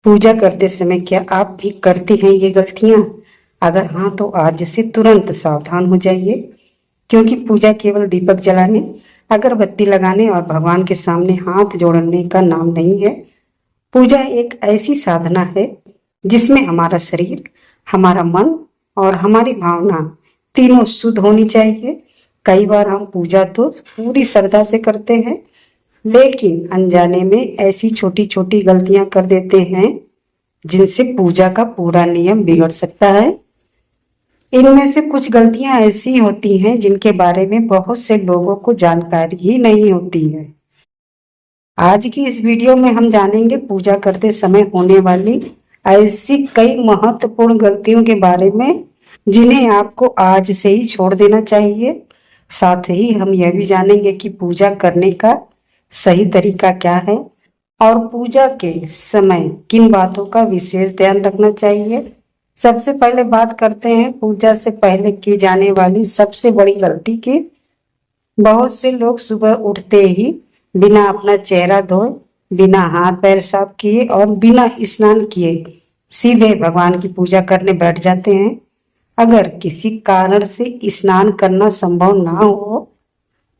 पूजा करते समय क्या आप भी करते हैं ये गलतियां? अगर हाँ तो आज से तुरंत सावधान हो जाइए, क्योंकि पूजा केवल दीपक जलाने, अगरबत्ती लगाने और भगवान के सामने हाथ जोड़ने का नाम नहीं है। पूजा एक ऐसी साधना है जिसमें हमारा शरीर, हमारा मन और हमारी भावना तीनों शुद्ध होनी चाहिए। कई बार हम पूजा तो पूरी श्रद्धा से करते हैं, लेकिन अनजाने में ऐसी छोटी छोटी गलतियां कर देते हैं जिनसे पूजा का पूरा नियम बिगड़ सकता है। इनमें से कुछ गलतियां ऐसी होती हैं जिनके बारे में बहुत से लोगों को जानकारी ही नहीं होती है। आज की इस वीडियो में हम जानेंगे पूजा करते समय होने वाली ऐसी कई महत्वपूर्ण गलतियों के बारे में जिन्हें आपको आज से ही छोड़ देना चाहिए। साथ ही हम यह भी जानेंगे कि पूजा करने का सही तरीका क्या है और पूजा के समय किन बातों का विशेष ध्यान रखना चाहिए। सबसे पहले बात करते हैं पूजा से पहले की जाने वाली सबसे बड़ी गलती की। बहुत से लोग सुबह उठते ही बिना अपना चेहरा धोए, बिना हाथ पैर साफ किए और बिना स्नान किए सीधे भगवान की पूजा करने बैठ जाते हैं। अगर किसी कारण से स्नान करना संभव ना हो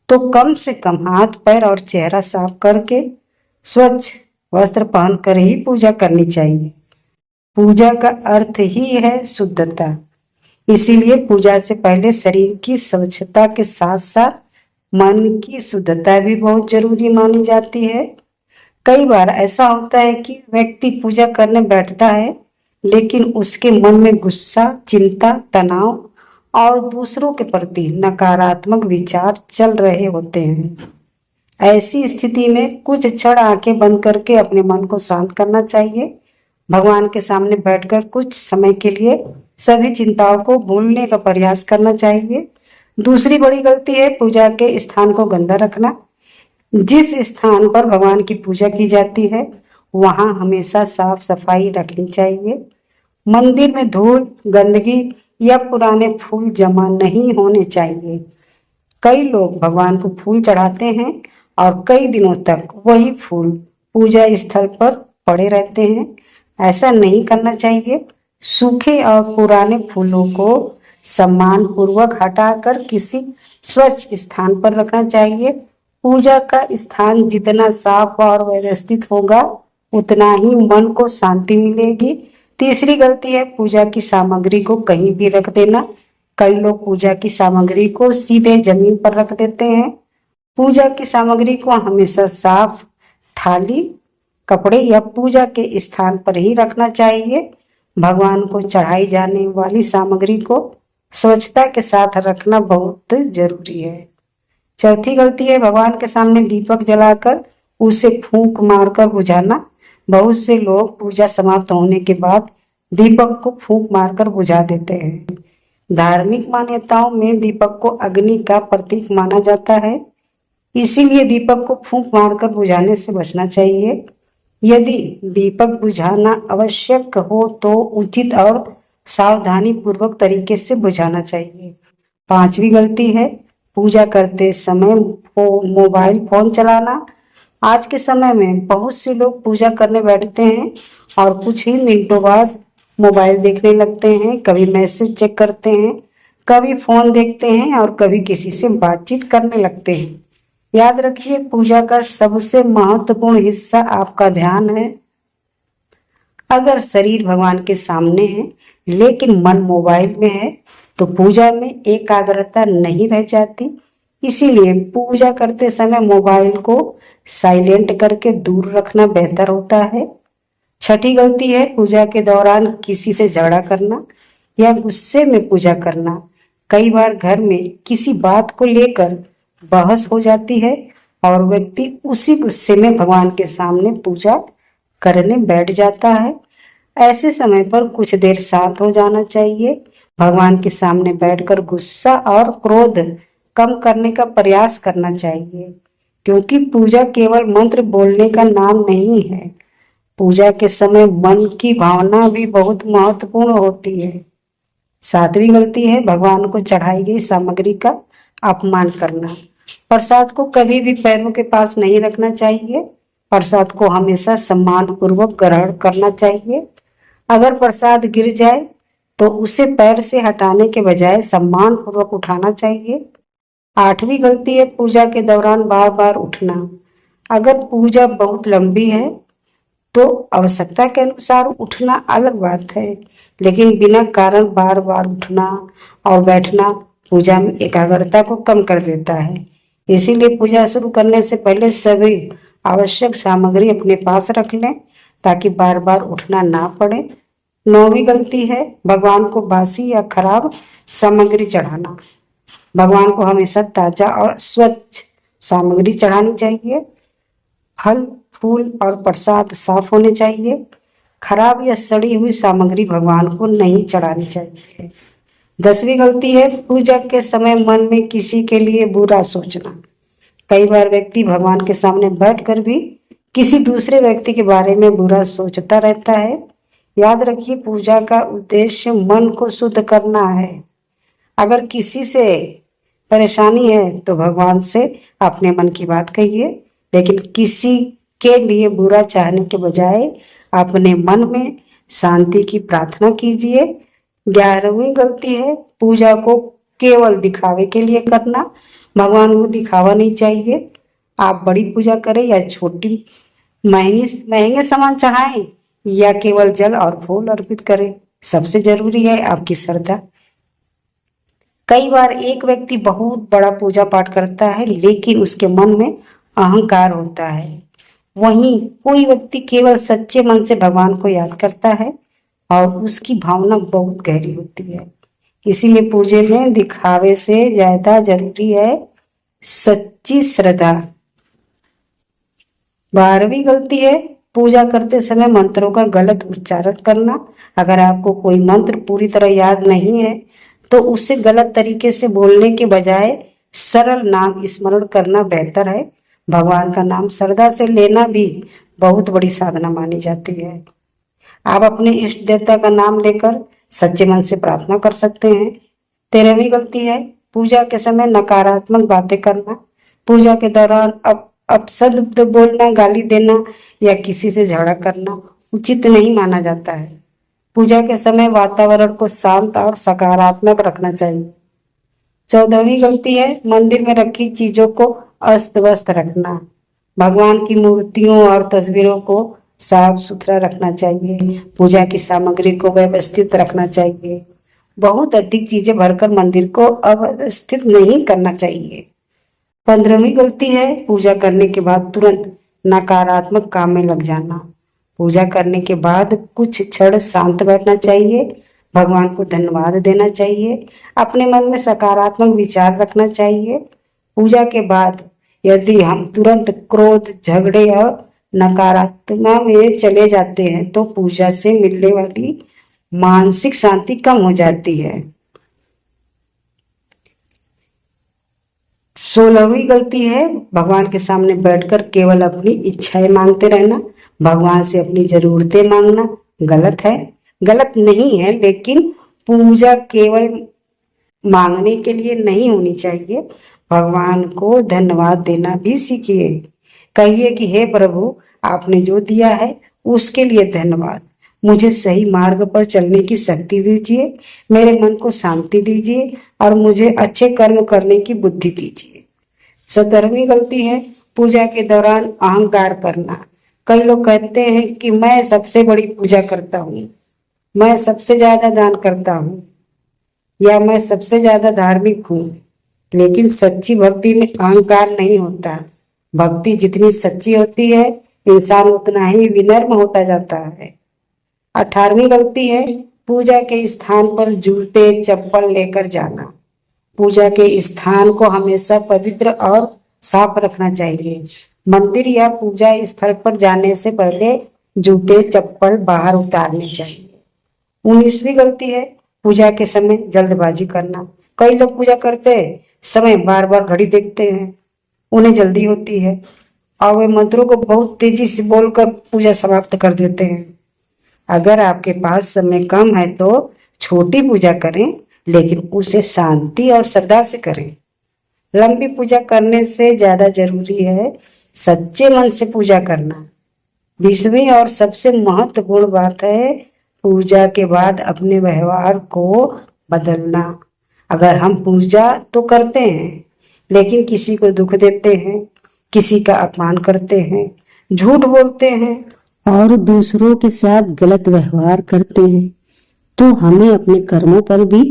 तो कम से कम हाथ पैर और चेहरा साफ करके स्वच्छ वस्त्र पहनकर ही पूजा करनी चाहिए। पूजा का अर्थ ही है शुद्धता, इसीलिए पूजा से पहले शरीर की स्वच्छता के साथ साथ मन की शुद्धता भी बहुत जरूरी मानी जाती है। कई बार ऐसा होता है कि व्यक्ति पूजा करने बैठता है, लेकिन उसके मन में गुस्सा, चिंता, तनाव और दूसरों के प्रति नकारात्मक विचार चल रहे होते हैं। ऐसी स्थिति में कुछ क्षण आंखें बंद करके अपने मन को शांत करना चाहिए। भगवान के सामने बैठकर कुछ समय के लिए सभी चिंताओं को भूलने का प्रयास करना चाहिए। दूसरी बड़ी गलती है पूजा के स्थान को गंदा रखना। जिस स्थान पर भगवान की पूजा की जाती है वहां हमेशा साफ सफाई रखनी चाहिए। मंदिर में धूल, गंदगी या पुराने फूल जमा नहीं होने चाहिए। कई लोग भगवान को फूल चढ़ाते हैं और कई दिनों तक वही फूल पूजा स्थल पर पड़े रहते हैं। ऐसा नहीं करना चाहिए। सूखे और पुराने फूलों को सम्मान पूर्वक हटाकर किसी स्वच्छ स्थान पर रखना चाहिए। पूजा का स्थान जितना साफ और व्यवस्थित होगा उतना ही मन को शांति मिलेगी। तीसरी गलती है पूजा की सामग्री को कहीं भी रख देना। कई लोग पूजा की सामग्री को सीधे जमीन पर रख देते हैं। पूजा की सामग्री को हमेशा साफ थाली, कपड़े या पूजा के स्थान पर ही रखना चाहिए। भगवान को चढ़ाई जाने वाली सामग्री को स्वच्छता के साथ रखना बहुत जरूरी है। चौथी गलती है भगवान के सामने दीपक जलाकर उसे फूंक मारकर बुझाना। बहुत से लोग पूजा समाप्त होने के बाद दीपक को फूंक मारकर बुझा देते हैं। धार्मिक मान्यताओं में दीपक को अग्नि का प्रतीक माना जाता है, इसीलिए दीपक को फूंक मारकर बुझाने से बचना चाहिए। यदि दीपक बुझाना आवश्यक हो तो उचित और सावधानी पूर्वक तरीके से बुझाना चाहिए। पांचवी गलती है पूजा करते समय मोबाइल फोन चलाना। आज के समय में बहुत से लोग पूजा करने बैठते हैं और कुछ ही मिनटों बाद मोबाइल देखने लगते हैं। कभी मैसेज चेक करते हैं, कभी फोन देखते हैं और कभी किसी से बातचीत करने लगते हैं। याद रखिए पूजा का सबसे महत्वपूर्ण हिस्सा आपका ध्यान है। अगर शरीर भगवान के सामने है लेकिन मन मोबाइल में है तो पूजा में एकाग्रता नहीं रह जाती। इसीलिए पूजा करते समय मोबाइल को साइलेंट करके दूर रखना बेहतर होता है। छठी गलती है पूजा के दौरान किसी से झगड़ा करना या गुस्से में पूजा करना। कई बार घर में किसी बात को लेकर बहस हो जाती है और व्यक्ति उसी गुस्से में भगवान के सामने पूजा करने बैठ जाता है। ऐसे समय पर कुछ देर शांत हो जाना चाहिए। भगवान के सामने बैठकर गुस्सा और क्रोध कम करने का प्रयास करना चाहिए, क्योंकि पूजा केवल मंत्र बोलने का नाम नहीं है। पूजा के समय मन की भावना भी बहुत महत्वपूर्ण होती है। सातवीं गलती है भगवान को चढ़ाई गई सामग्री का अपमान करना। प्रसाद को कभी भी पैरों के पास नहीं रखना चाहिए। प्रसाद को हमेशा सम्मान पूर्वक ग्रहण करना चाहिए। अगर प्रसाद गिर जाए तो उसे पैर से हटाने के बजाय सम्मान पूर्वक उठाना चाहिए। 8वीं गलती है पूजा के दौरान बार बार उठना। अगर पूजा बहुत लंबी है तो आवश्यकता के अनुसार उठना अलग बात है, लेकिन बिना कारण बार बार उठना और बैठना पूजा में एकाग्रता को कम कर देता है। इसीलिए पूजा शुरू करने से पहले सभी आवश्यक सामग्री अपने पास रख लें ताकि बार बार उठना ना पड़े। 9वीं गलती है भगवान को बासी या खराब सामग्री चढ़ाना। भगवान को हमेशा ताजा और स्वच्छ सामग्री चढ़ानी चाहिए। फल, फूल और प्रसाद साफ होने चाहिए। खराब या सड़ी हुई सामग्री भगवान को नहीं चढ़ानी चाहिए। 10वीं गलती है पूजा के समय मन में किसी के लिए बुरा सोचना। कई बार व्यक्ति भगवान के सामने बैठकर भी किसी दूसरे व्यक्ति के बारे में बुरा सोचता रहता है। याद रखिए पूजा का उद्देश्य मन को शुद्ध करना है। अगर किसी से परेशानी है तो भगवान से अपने मन की बात कहिए, लेकिन किसी के लिए बुरा चाहने के बजाय अपने मन में शांति की प्रार्थना कीजिए। 11वीं गलती है पूजा को केवल दिखावे के लिए करना। भगवान को दिखावा नहीं चाहिए। आप बड़ी पूजा करें या छोटी, महंगे सामान चढ़ाएं या केवल जल और फूल अर्पित करें, सबसे जरूरी है आपकी श्रद्धा। कई बार एक व्यक्ति बहुत बड़ा पूजा पाठ करता है लेकिन उसके मन में अहंकार होता है। वहीं कोई व्यक्ति केवल सच्चे मन से भगवान को याद करता है और उसकी भावना बहुत गहरी होती है। इसीलिए पूजे में दिखावे से ज्यादा जरूरी है सच्ची श्रद्धा। 12वीं गलती है पूजा करते समय मंत्रों का गलत उच्चारण करना। अगर आपको कोई मंत्र पूरी तरह याद नहीं है तो उसे गलत तरीके से बोलने के बजाय सरल नाम स्मरण करना बेहतर है। भगवान का नाम श्रद्धा से लेना भी बहुत बड़ी साधना मानी जाती है। आप अपने इष्ट देवता का नाम लेकर सच्चे मन से प्रार्थना कर सकते हैं। 13वीं गलती है पूजा के समय नकारात्मक बातें करना। पूजा के दौरान अपशब्द बोलना, गाली देना या किसी से झगड़ा करना उचित नहीं माना जाता है। पूजा के समय वातावरण को शांत और सकारात्मक रखना चाहिए। 14वीं गलती है मंदिर में रखी चीजों को अस्त व्यस्त रखना। भगवान की मूर्तियों और तस्वीरों को साफ सुथरा रखना चाहिए। पूजा की सामग्री को व्यवस्थित रखना चाहिए। बहुत अधिक चीजें भरकर मंदिर को अव्यवस्थित नहीं करना चाहिए। 15वीं गलती है पूजा करने के बाद तुरंत नकारात्मक काम में लग जाना। पूजा करने के बाद कुछ क्षण शांत बैठना चाहिए, भगवान को धन्यवाद देना चाहिए, अपने मन में सकारात्मक विचार रखना चाहिए। पूजा के बाद यदि हम तुरंत क्रोध, झगड़े और नकारात्मक में चले जाते हैं तो पूजा से मिलने वाली मानसिक शांति कम हो जाती है। 16वीं गलती है भगवान के सामने बैठकर केवल अपनी इच्छाएं मांगते रहना। भगवान से अपनी जरूरतें मांगना गलत है, गलत नहीं है, लेकिन पूजा केवल मांगने के लिए नहीं होनी चाहिए। भगवान को धन्यवाद देना भी सीखिए। कहिए कि हे प्रभु, आपने जो दिया है उसके लिए धन्यवाद। मुझे सही मार्ग पर चलने की शक्ति दीजिए, मेरे मन को शांति दीजिए और मुझे अच्छे कर्म करने की बुद्धि दीजिए। 17वीं गलती है पूजा के दौरान अहंकार करना। कई लोग कहते हैं कि मैं सबसे बड़ी पूजा करता हूँ, मैं सबसे ज्यादा दान करता हूँ या मैं सबसे ज्यादा धार्मिक हूँ, लेकिन सच्ची भक्ति में अहंकार नहीं होता। भक्ति जितनी सच्ची होती है इंसान उतना ही विनम्र होता जाता है। 18वीं गलती है पूजा के स्थान पर जूते चप्पल लेकर जाना। पूजा के स्थान को हमेशा पवित्र और साफ रखना चाहिए। मंदिर या पूजा स्थल पर जाने से पहले जूते चप्पल बाहर उतारने चाहिए। 19वीं गलती है पूजा के समय जल्दबाजी करना। कई लोग पूजा करते समय बार बार घड़ी देखते हैं, उन्हें जल्दी होती है और वे मंत्रों को बहुत तेजी से बोलकर पूजा समाप्त कर देते हैं। अगर आपके पास समय कम है तो छोटी पूजा करें, लेकिन उसे शांति और श्रद्धा से करें। लंबी पूजा करने से ज्यादा जरूरी है सच्चे मन से पूजा करना। 20वीं और सबसे महत्वपूर्ण बात है पूजा के बाद अपने व्यवहार को बदलना। अगर हम पूजा तो करते हैं लेकिन किसी को दुख देते हैं, किसी का अपमान करते हैं, झूठ बोलते हैं और दूसरों के साथ गलत व्यवहार करते हैं तो हमें अपने कर्मों पर भी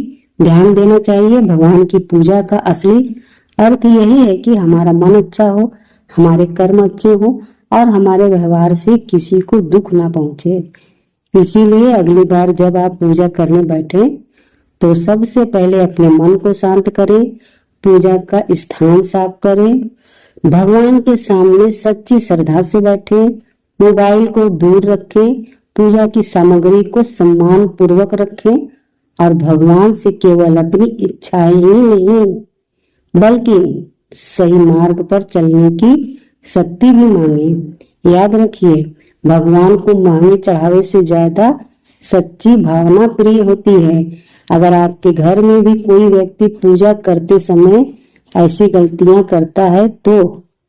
ध्यान देना चाहिए। भगवान की पूजा का असली अर्थ यही है कि हमारा मन अच्छा हो, हमारे कर्म अच्छे हो और हमारे व्यवहार से किसी को दुख ना पहुंचे। इसीलिए अगली बार जब आप पूजा करने बैठे तो सबसे पहले अपने मन को शांत करें, पूजा का स्थान साफ करें, भगवान के सामने सच्ची श्रद्धा से बैठे, मोबाइल को दूर रखें, पूजा की सामग्री को सम्मान पूर्वक रखें और भगवान से केवल अपनी इच्छाएं ही नहीं बल्कि सही मार्ग पर चलने की शक्ति भी मांगे। याद रखिए, भगवान को मांगे चढ़ावे से ज्यादा सच्ची भावना प्रिय होती है। अगर आपके घर में भी कोई व्यक्ति पूजा करते समय ऐसी गलतियां करता है तो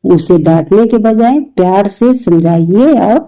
उसे डांटने के बजाय प्यार से समझाइए और